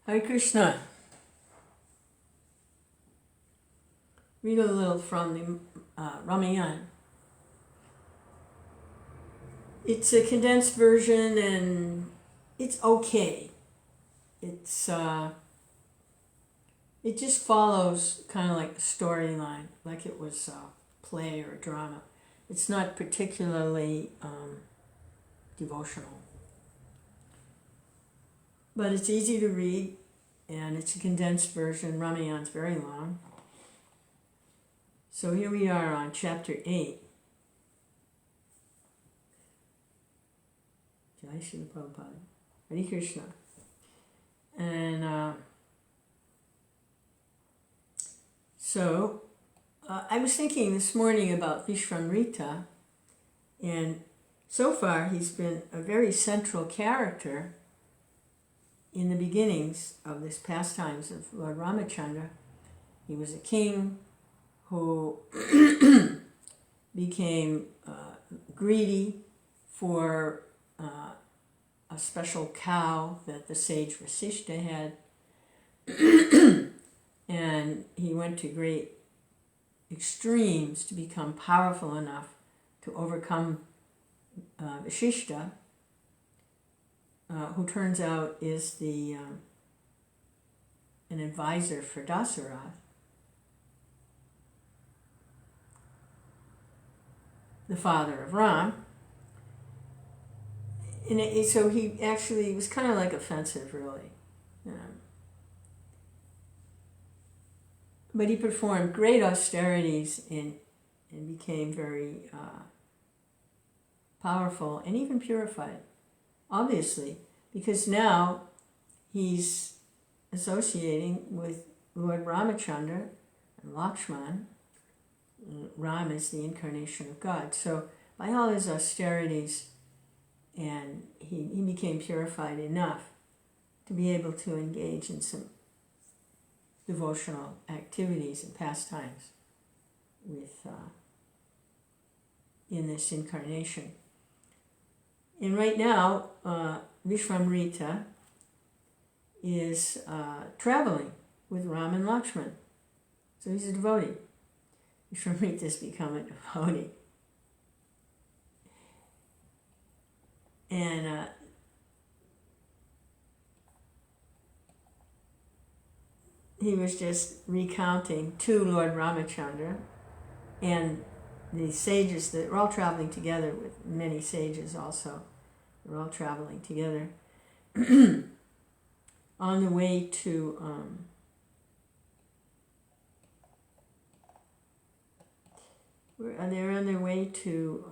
Hare Krishna. Read a little from the Ramayana. It's a condensed version and it's okay. It just follows kind of like a storyline, like it was a play or a drama. It's not particularly devotional. But it's easy to read, and it's a condensed version. Ramayan's very long. So here we are on chapter 8. Jai Srila Prabhupada. Hare Krishna. And so I was thinking this morning about Vishvamrita, and so far he's been a very central character in the beginnings of this pastimes of Lord Ramachandra. He was a king who became greedy for a special cow that the sage Vasishta had, and he went to great extremes to become powerful enough to overcome Vasishta, who turns out is an advisor for Dasarath. The father of Ram. And so he actually was kind of like offensive, really. But he performed great austerities and became very powerful and even purified. Obviously, because now he's associating with Lord Ramachandra and Lakshman. Ram is the incarnation of God. So by all his austerities, and he became purified enough to be able to engage in some devotional activities and pastimes with in this incarnation. And right now, Vishvamrita is traveling with Ram and Lakshman. So he's a devotee. Vishvamrita has become a devotee. And he was just recounting to Lord Ramachandra and the sages that were all traveling together with many sages also. They're all traveling together on the way to they're on their way to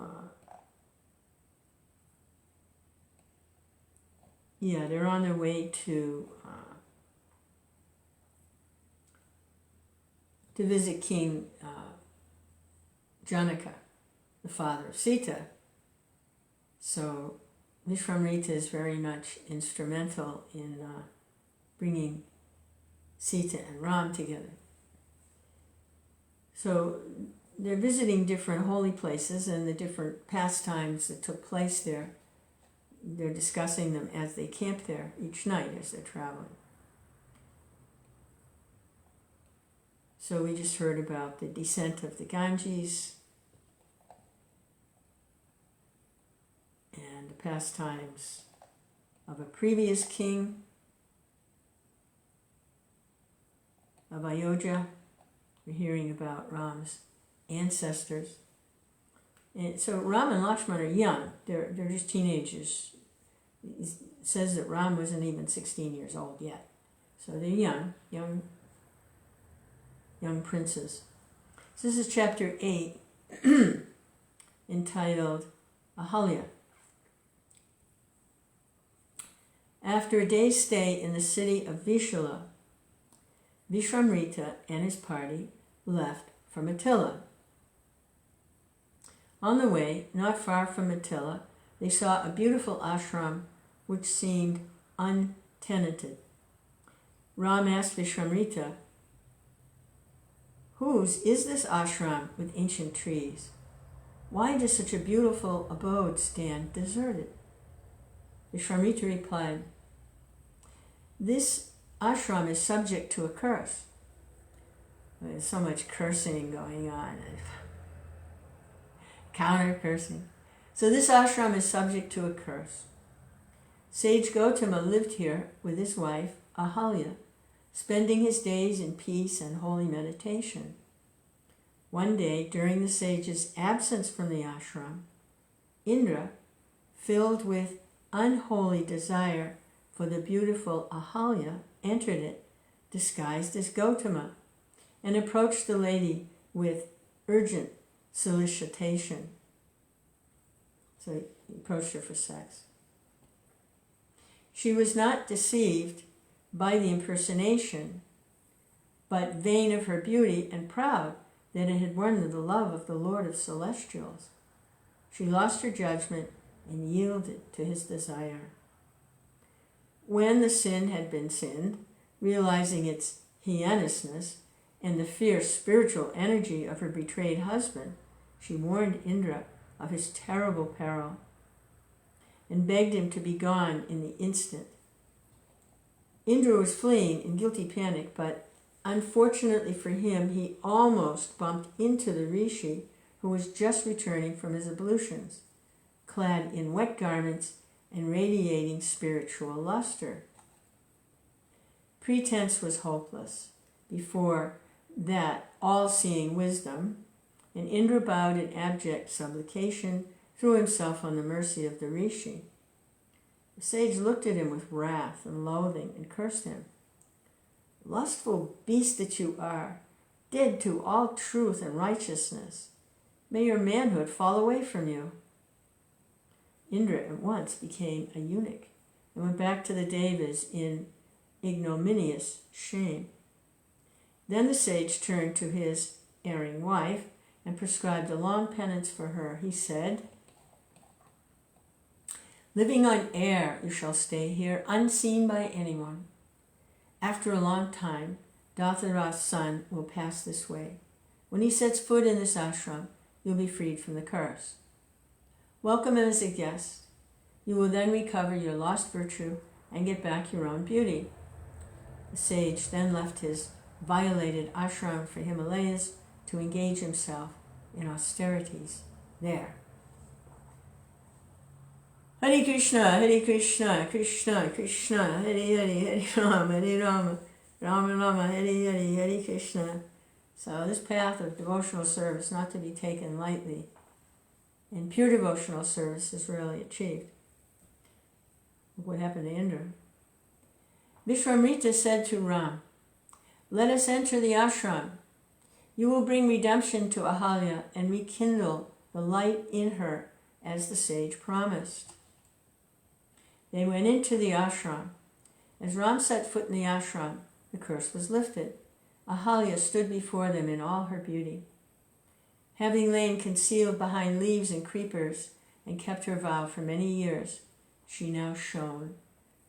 they're on their way to visit King Janaka, the father of Sita. So Vishvamrita is very much instrumental in bringing Sita and Ram together. So they're visiting different holy places and the different pastimes that took place there. They're discussing them as they camp there each night as they're traveling. So we just heard about the descent of the Ganges and the pastimes of a previous king of Ayodhya. We're hearing about Ram's ancestors. And so Ram and Lakshman are young. They're just teenagers. It says that Ram wasn't even 16 years old yet. So they're young princes. So this is chapter 8, entitled Ahalya. After a day's stay in the city of Vishala, Vishvamrita and his party left for Mithila. On the way, not far from Mithila, they saw a beautiful ashram which seemed untenanted. Ram asked Vishvamrita, "Whose is this ashram with ancient trees? Why does such a beautiful abode stand deserted?" Vishvamrita replied, "This ashram is subject to a curse. There's so much cursing going on, counter cursing. So this ashram is subject to a curse. Sage Gautama lived here with his wife, Ahalya, spending his days in peace and holy meditation. One day, during the sage's absence from the ashram, Indra, filled with unholy desire for the beautiful Ahalya, entered it, disguised as Gautama, and approached the lady with urgent solicitation. So he approached her for sex. She was not deceived by the impersonation, but vain of her beauty and proud that it had won the love of the Lord of Celestials. She lost her judgment and yielded to his desire. When the sin had been sinned, realizing its heinousness and the fierce spiritual energy of her betrayed husband, she warned Indra of his terrible peril and begged him to be gone in the instant. Indra was fleeing in guilty panic, but unfortunately for him, he almost bumped into the rishi who was just returning from his ablutions, clad in wet garments and radiating spiritual luster. Pretense was hopeless before that all-seeing wisdom, and Indra bowed in abject supplication, threw himself on the mercy of the rishi. The sage looked at him with wrath and loathing and cursed him. Lustful beast that you are, dead to all truth and righteousness, may your manhood fall away from you. Indra at once became a eunuch and went back to the Devas in ignominious shame. Then the sage turned to his erring wife and prescribed a long penance for her. He said, "Living on air, you shall stay here, unseen by anyone. After a long time, Dathara's son will pass this way. When he sets foot in this ashram, you'll be freed from the curse. Welcome him as a guest. You will then recover your lost virtue and get back your own beauty." The sage then left his violated ashram for Himalayas to engage himself in austerities there. Hare Krishna, Krishna Krishna, Hare Rama, Rama Rama, Hare Krishna. So this path of devotional service not to be taken lightly, and pure devotional service is rarely achieved. Look what happened to Indra. Vishvamrita said to Ram, "Let us enter the ashram. You will bring redemption to Ahalya and rekindle the light in her as the sage promised." They went into the ashram. As Ram set foot in the ashram, the curse was lifted. Ahalya stood before them in all her beauty. Having lain concealed behind leaves and creepers and kept her vow for many years, she now shone,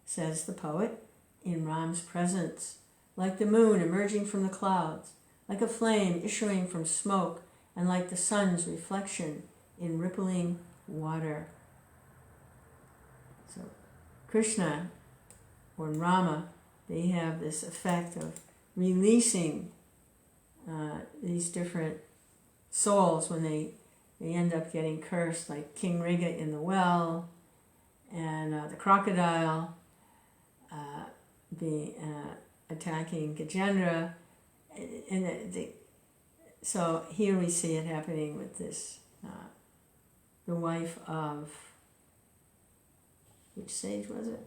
says the poet, in Ram's presence, like the moon emerging from the clouds, like a flame issuing from smoke, and like the sun's reflection in rippling water. So Krishna or Rama, they have this effect of releasing these different souls when they end up getting cursed, like King Riga in the well, and the crocodile attacking Gajendra. So here we see it happening with this, the wife of, which sage was it?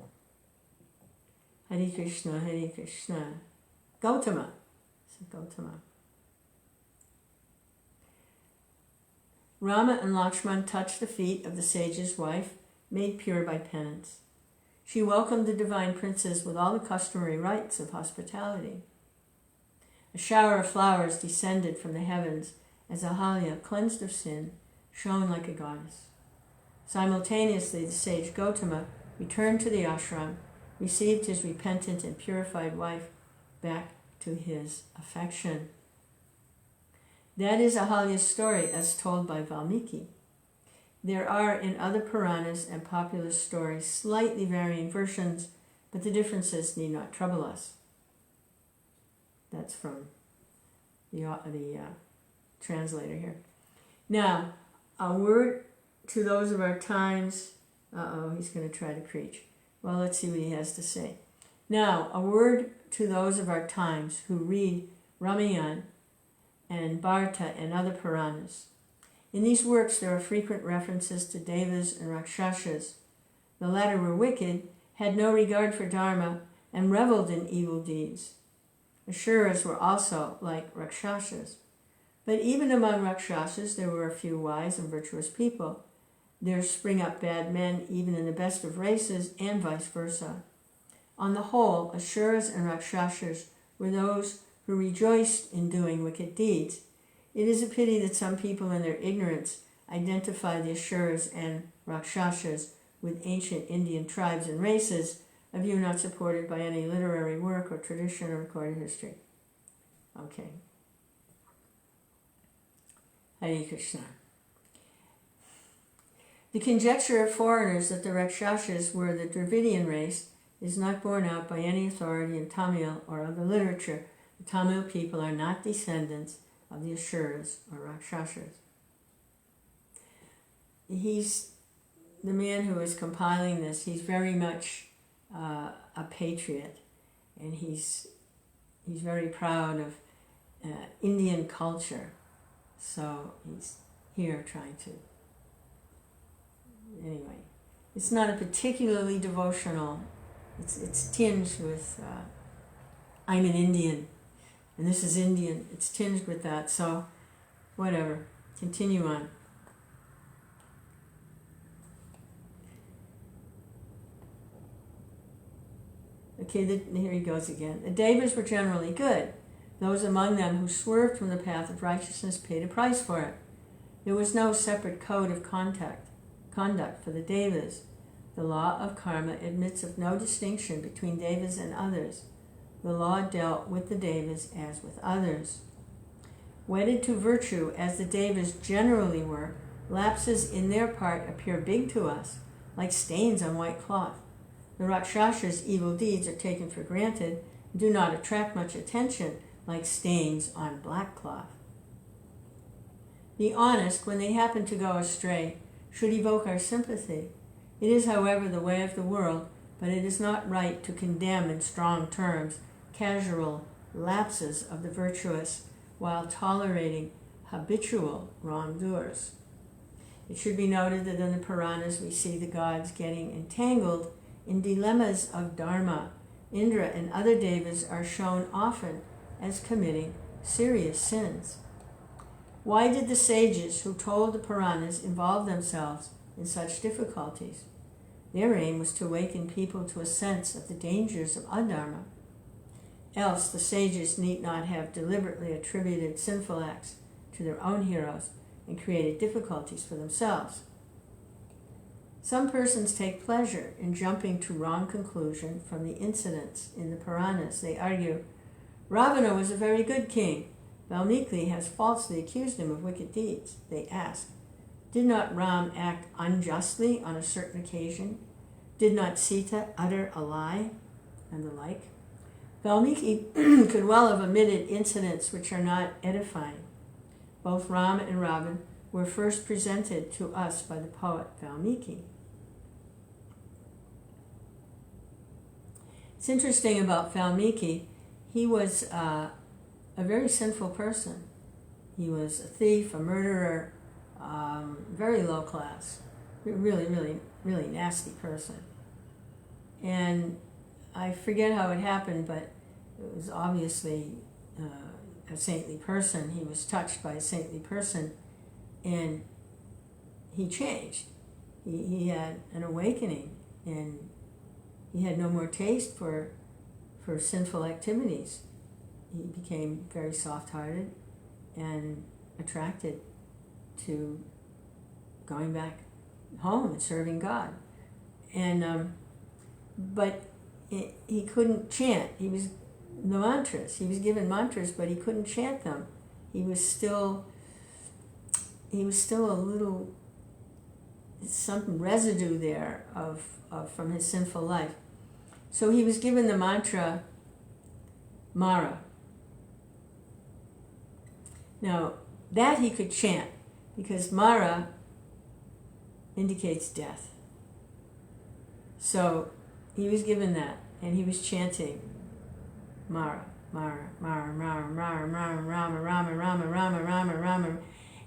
Hare Krishna, Gautama. Gautama. Rama and Lakshman touched the feet of the sage's wife, made pure by penance. She welcomed the divine princes with all the customary rites of hospitality. A shower of flowers descended from the heavens as Ahalya, cleansed of sin, shone like a goddess. Simultaneously, the sage Gautama returned to the ashram, received his repentant and purified wife back to his affection. That is Ahalya's story as told by Valmiki. There are in other Puranas and popular stories slightly varying versions, but the differences need not trouble us. That's from the translator here. Now, a word to those of our times. He's going to try to preach. Well, let's see what he has to say. Now, a word to those of our times who read Ramayana and Bharata and other Puranas. In these works there are frequent references to Devas and Rakshasas. The latter were wicked, had no regard for Dharma, and reveled in evil deeds. Asuras were also like Rakshasas. But even among Rakshasas there were a few wise and virtuous people. There spring up bad men even in the best of races, and vice versa. On the whole, Asuras and Rakshasas were those who rejoiced in doing wicked deeds. It is a pity that some people in their ignorance identify the Asuras and Rakshasas with ancient Indian tribes and races, a view not supported by any literary work or tradition or recorded history. Okay. Hare Krishna. The conjecture of foreigners that the Rakshasas were the Dravidian race is not borne out by any authority in Tamil or other literature. The Tamil people are not descendants of the Asuras or Rakshasas. He's the man who is compiling this. He's very much a patriot, and he's very proud of Indian culture. So he's here trying to. Anyway, it's not a particularly devotional. It's tinged with I'm an Indian, and this is Indian. It's tinged with that. So whatever. Continue on. Okay, here he goes again. The Devas were generally good. Those among them who swerved from the path of righteousness paid a price for it. There was no separate code of conduct for the Devas. The law of karma admits of no distinction between Devas and others. The law dealt with the Devas as with others. Wedded to virtue as the Devas generally were, lapses in their part appear big to us, like stains on white cloth. The Rakshasas' evil deeds are taken for granted and do not attract much attention, like stains on black cloth. The honest, when they happen to go astray, should evoke our sympathy. It is, however, the way of the world, but it is not right to condemn in strong terms casual lapses of the virtuous while tolerating habitual wrongdoers. It should be noted that in the Puranas we see the gods getting entangled in dilemmas of dharma. Indra and other devas are shown often as committing serious sins. Why did the sages who told the Puranas involve themselves in such difficulties? Their aim was to awaken people to a sense of the dangers of adharma. Else the sages need not have deliberately attributed sinful acts to their own heroes and created difficulties for themselves. Some persons take pleasure in jumping to wrong conclusion from the incidents in the Puranas. They argue, Ravana was a very good king. Valmiki has falsely accused him of wicked deeds. They ask, did not Ram act unjustly on a certain occasion? Did not Sita utter a lie? And the like. Valmiki could well have omitted incidents which are not edifying. Both Ram and Ravan were first presented to us by the poet Valmiki. It's interesting about Valmiki. He was a very sinful person. He was a thief, a murderer, very low class, really, really, really nasty person. And I forget how it happened, but it was obviously a saintly person. He was touched by a saintly person, and he changed. He had an awakening, and he had no more taste for sinful activities. He became very soft-hearted and attracted to going back home and serving God. And but he couldn't chant. He was the mantras. He was given mantras, but he couldn't chant them. He was still a little, some residue there of from his sinful life. So he was given the mantra Mara, Now, that he could chant, because Mara indicates death. So he was given that, and he was chanting Mara, Mara, Mara, Mara, Mara, Rama, Rama, Rama, Rama, Rama, Rama, Rama.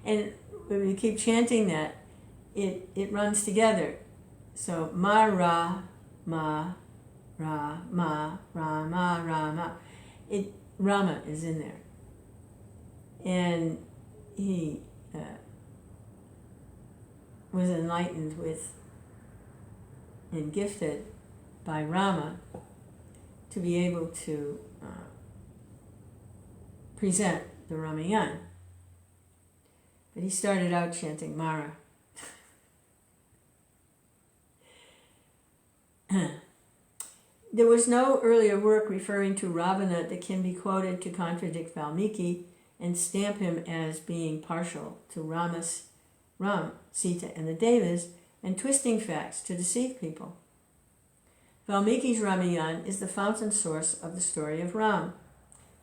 And when we keep chanting that, it runs together. So Mara, Ma, Ra, Ma, Rama, Rama. Rama is in there. And he was enlightened with and gifted by Rama to be able to present the Ramayana. But he started out chanting Mara. There was no earlier work referring to Ravana that can be quoted to contradict Valmiki and stamp him as being partial to Ram, Sita, and the Devas, and twisting facts to deceive people. Valmiki's Ramayana is the fountain source of the story of Ram.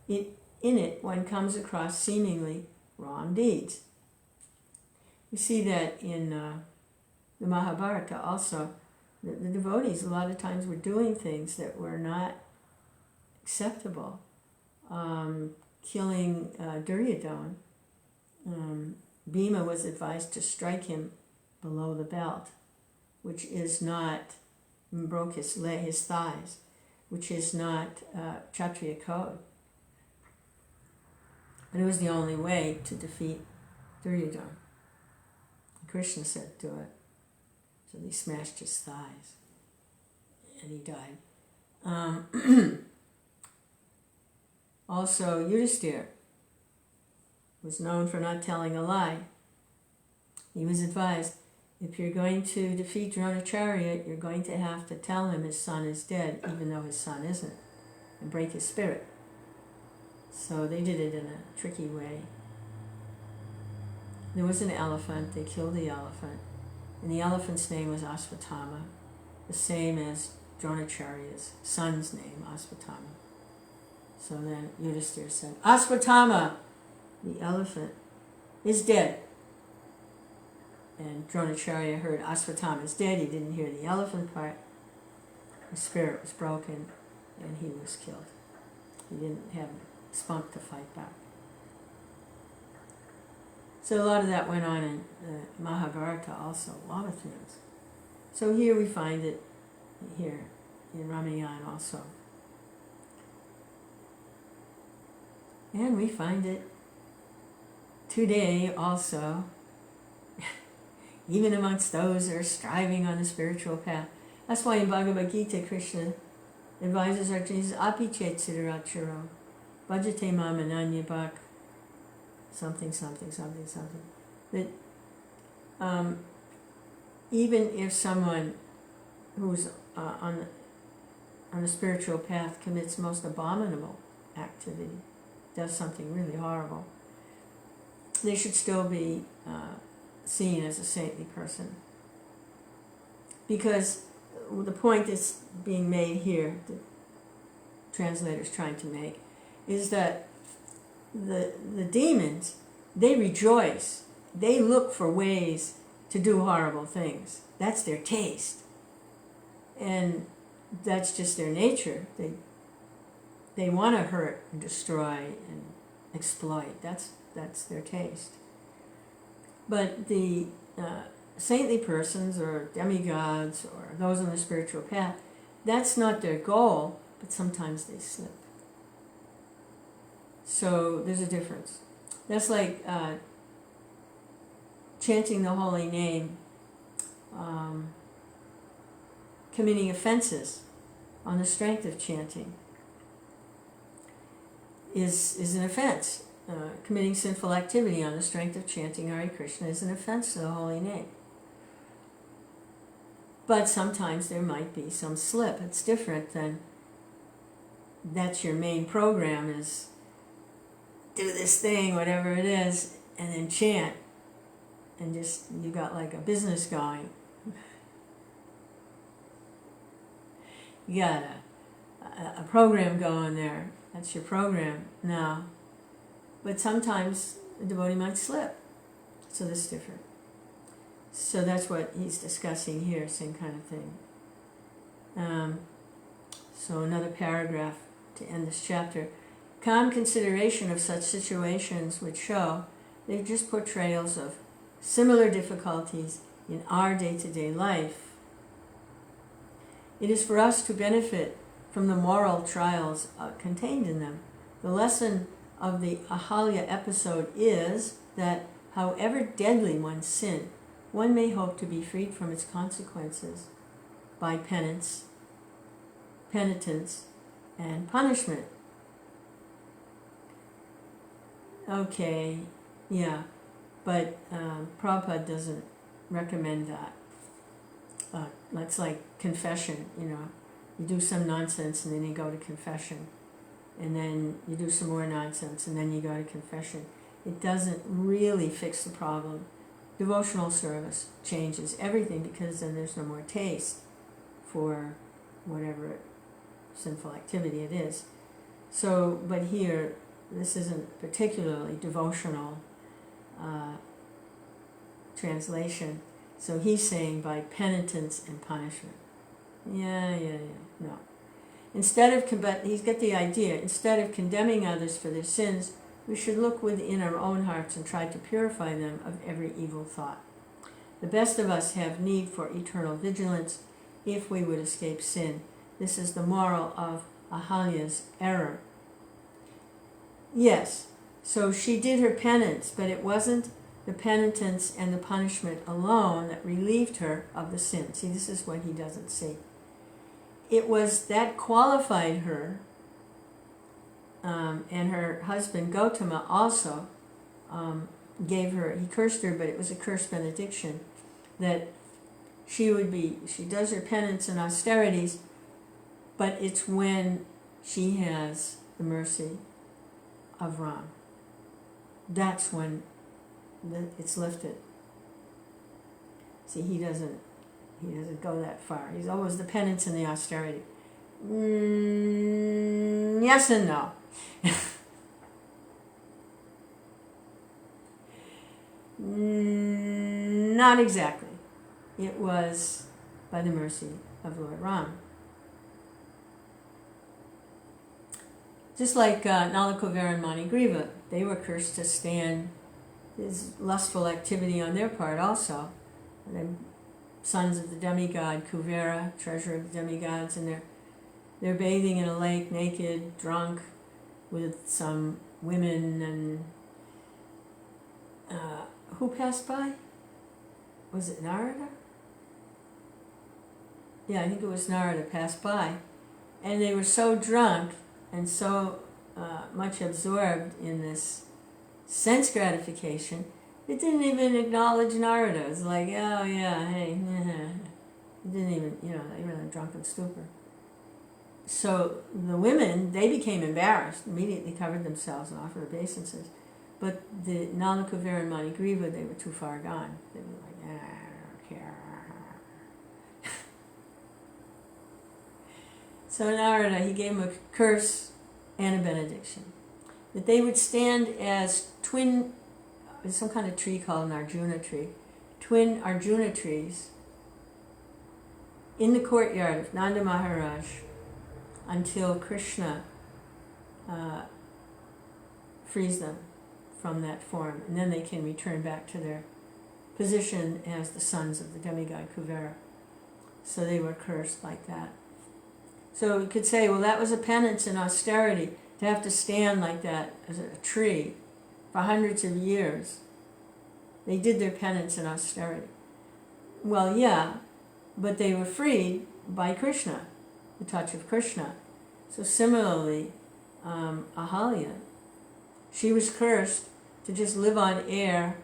In it, one comes across seemingly wrong deeds. We see that in the Mahabharata also. The devotees a lot of times were doing things that were not acceptable. Killing Duryodhana. Bhima was advised to strike him below the belt, which is not, broke his thighs, which is not Kshatriya code. But it was the only way to defeat Duryodhana. Krishna said, do it. So he smashed his thighs, and he died. Also, Yudhisthira was known for not telling a lie. He was advised, if you're going to defeat Dronacharya, you're going to have to tell him his son is dead, even though his son isn't, and break his spirit. So they did it in a tricky way. There was an elephant, they killed the elephant, and the elephant's name was Ashvatthama, the same as Dronacharya's son's name, Ashvatthama. So then Yudhisthira said, Ashvatthama, the elephant, is dead. And Dronacharya heard Ashvatthama is dead. He didn't hear the elephant part. His spirit was broken, and he was killed. He didn't have spunk to fight back. So a lot of that went on in Mahabharata also, a lot of things. So here we find it, here in Ramayana also. And we find it today also, even amongst those that are striving on the spiritual path. That's why in Bhagavad Gita, Krishna advises Arjuna, api chet siddharacharo, bhajate mam ananya bhak, something. That even if someone who's on the spiritual path commits most abominable activity, does something really horrible, they should still be seen as a saintly person. Because the point that's being made here, the translator's trying to make, is that the demons, they rejoice. They look for ways to do horrible things. That's their taste. And that's just their nature. They want to hurt and destroy and exploit. That's their taste. But the saintly persons or demigods or those on the spiritual path, that's not their goal, but sometimes they slip. So there's a difference. That's like chanting the holy name, committing offenses on the strength of chanting is an offense. Committing sinful activity on the strength of chanting Hare Krishna is an offense to the holy name. But sometimes there might be some slip. It's different than that's your main program, is do this thing, whatever it is, and then chant. And just, you got like a business going. You got a program going there. That's your program now. But sometimes the devotee might slip. So this is different. So that's what he's discussing here, same kind of thing. So another paragraph to end this chapter. Calm consideration of such situations would show they're just portrayals of similar difficulties in our day-to-day life. It is for us to benefit from the moral trials contained in them. The lesson of the Ahalya episode is that however deadly one's sin, one may hope to be freed from its consequences by penitence, and punishment. Okay, yeah, but Prabhupada doesn't recommend that. That's like confession, you do some nonsense and then you go to confession, and then you do some more nonsense and then you go to confession. It doesn't really fix the problem. Devotional service changes everything, because then there's no more taste for whatever sinful activity it is. So, but here, this isn't particularly devotional translation. So he's saying by penitence and punishment. No. But he's got the idea. Instead of condemning others for their sins, we should look within our own hearts and try to purify them of every evil thought. The best of us have need for eternal vigilance if we would escape sin. This is the moral of Ahalya's error. Yes, so she did her penance, but it wasn't the penitence and the punishment alone that relieved her of the sin. See, this is what he doesn't see. It was that qualified her, and her husband Gautama also gave her, he cursed her, but it was a curse benediction, that she does her penance and austerities, but it's when she has the mercy of Ram. That's when it's lifted. See, he doesn't go that far. He's always the penance and the austerity. Yes and no. Not exactly. It was by the mercy of Lord Ram. Just like Nalakuvara and Manigriva, they were cursed to stand his lustful activity on their part also. And then sons of the demigod Kuvera, treasurer of the demigods, and they're bathing in a lake naked, drunk, with some women, and who passed by? Was it Narada? Yeah, I think it was Narada passed by. And they were so drunk and so much absorbed in this sense gratification, it didn't even acknowledge Narada. It was like, oh yeah, hey, it didn't even, they were in a drunken stupor. So the women, they became embarrassed, immediately covered themselves and offered obeisances. But the Nalakuvara and Manigriva, they were too far gone. They were like, I don't care. So Narada, he gave them a curse and a benediction. That they would stand as twin, there's some kind of tree called an Arjuna tree, twin Arjuna trees in the courtyard of Nanda Maharaj until Krishna frees them from that form, and then they can return back to their position as the sons of the demigod Kuvera. So they were cursed like that. So you could say, well, that was a penance and austerity, to have to stand like that as a tree for hundreds of years. They did their penance and austerity. Well, yeah, but they were freed by Krishna, the touch of Krishna. So similarly, Ahalya, she was cursed to just live on air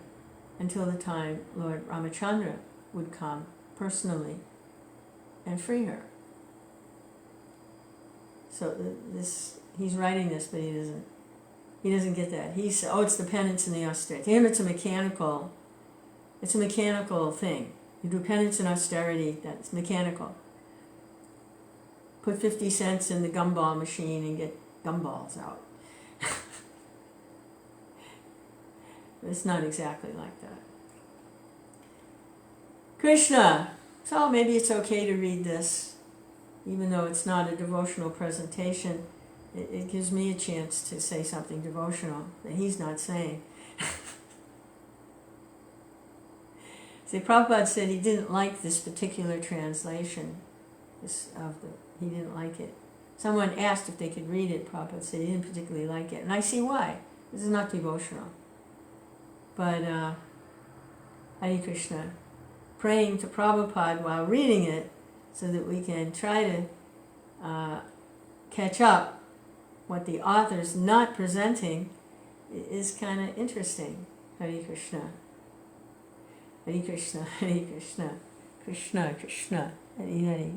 until the time Lord Ramachandra would come personally and free her. So he's writing this, but he doesn't get that. He's, it's the penance and the austerity. To him, it's a mechanical thing. You do penance and austerity, that's mechanical. Put 50 cents in the gumball machine and get gumballs out. It's not exactly like that. Krishna. So maybe it's okay to read this, even though it's not a devotional presentation. It gives me a chance to say something devotional that he's not saying. See, Prabhupada said he didn't like this particular translation. He didn't like it. Someone asked if they could read it. Prabhupada said he didn't particularly like it. And I see why. This is not devotional. But Hare Krishna. Praying to Prabhupada while reading it so that we can try to catch up what the author's not presenting is kind of interesting. Hare Krishna. Hare Krishna, Hare Krishna, Krishna Krishna, Hare Hare.